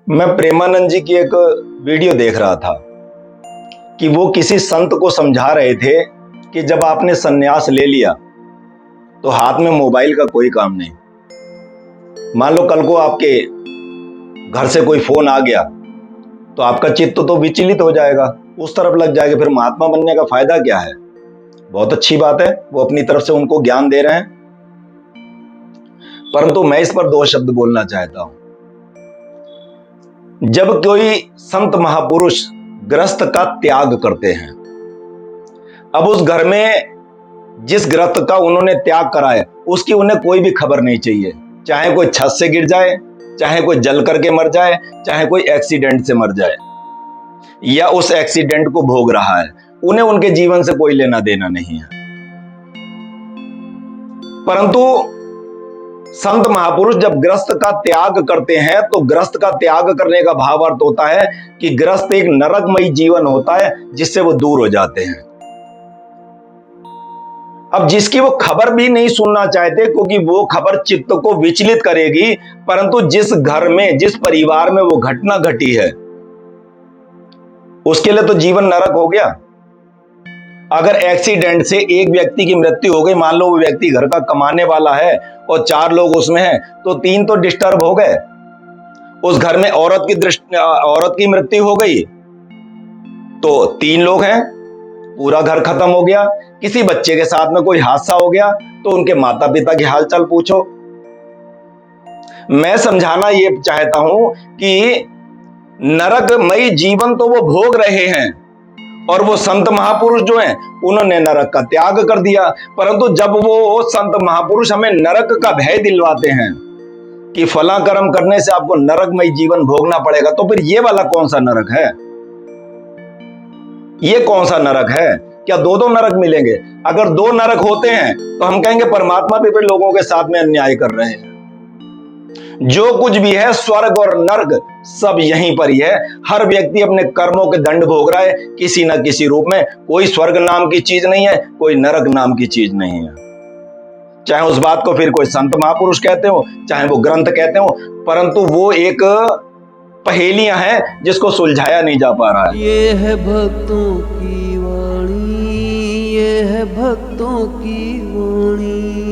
मैं प्रेमानंद जी की एक वीडियो देख रहा था कि वो किसी संत को समझा रहे थे कि जब आपने सन्यास ले लिया तो हाथ में मोबाइल का कोई काम नहीं। मान लो कल को आपके घर से कोई फोन आ गया तो आपका चित्त तो विचलित हो जाएगा, उस तरफ लग जाएगा। फिर महात्मा बनने का फायदा क्या है? बहुत अच्छी बात है, वो अपनी तरफ से उनको ज्ञान दे रहे हैं, परंतु मैं इस पर दो शब्द बोलना चाहता हूं। जब कोई संत महापुरुष गृहस्थ का त्याग करते हैं, अब उस घर में जिस गृहस्थ का उन्होंने त्याग करा है उसकी उन्हें कोई भी खबर नहीं चाहिए। चाहे कोई छत से गिर जाए, चाहे कोई जल करके मर जाए, चाहे कोई एक्सीडेंट से मर जाए या उस एक्सीडेंट को भोग रहा है, उन्हें उनके जीवन से कोई लेना देना नहीं है। परंतु संत महापुरुष जब गृहस्थ का त्याग करते हैं तो गृहस्थ का त्याग करने का भाव अर्थ होता है कि गृहस्थ एक नरकमयी जीवन होता है जिससे वो दूर हो जाते हैं। अब जिसकी वो खबर भी नहीं सुनना चाहते क्योंकि वो खबर चित्त को विचलित करेगी, परंतु जिस घर में, जिस परिवार में वो घटना घटी है उसके लिए तो जीवन नरक हो गया। अगर एक्सीडेंट से एक व्यक्ति की मृत्यु हो गई, मान लो वो व्यक्ति घर का कमाने वाला है और 4 लोग उसमें हैं, तो 3 तो डिस्टर्ब हो गए। उस घर में औरत की मृत्यु हो गई तो 3 लोग हैं, पूरा घर खत्म हो गया। किसी बच्चे के साथ में कोई हादसा हो गया तो उनके माता पिता की हालचाल पूछो। मैं समझाना ये चाहता हूं कि नरकमयी जीवन तो वो भोग रहे हैं और वो संत महापुरुष जो हैं उन्होंने नरक का त्याग कर दिया। परंतु जब वो संत महापुरुष हमें नरक का भय दिलवाते हैं कि फला कर्म करने से आपको नरकमय जीवन भोगना पड़ेगा, तो फिर ये वाला कौन सा नरक है? ये कौन सा नरक है? क्या 2 नरक मिलेंगे? अगर 2 नरक होते हैं तो हम कहेंगे परमात्मा भी लोगों के साथ में अन्याय कर रहे हैं। जो कुछ भी है, स्वर्ग और नर्क सब यहीं पर ही है। हर व्यक्ति अपने कर्मों के दंड भोग रहा है किसी न किसी रूप में। कोई स्वर्ग नाम की चीज नहीं है, कोई नरक नाम की चीज नहीं है। चाहे उस बात को फिर कोई संत महापुरुष कहते हो, चाहे वो ग्रंथ कहते हो, परंतु वो एक पहेलियां हैं जिसको सुलझाया नहीं जा पा रहा है। ये है भक्तों की वाणी, ये है भक्तों की वाणी।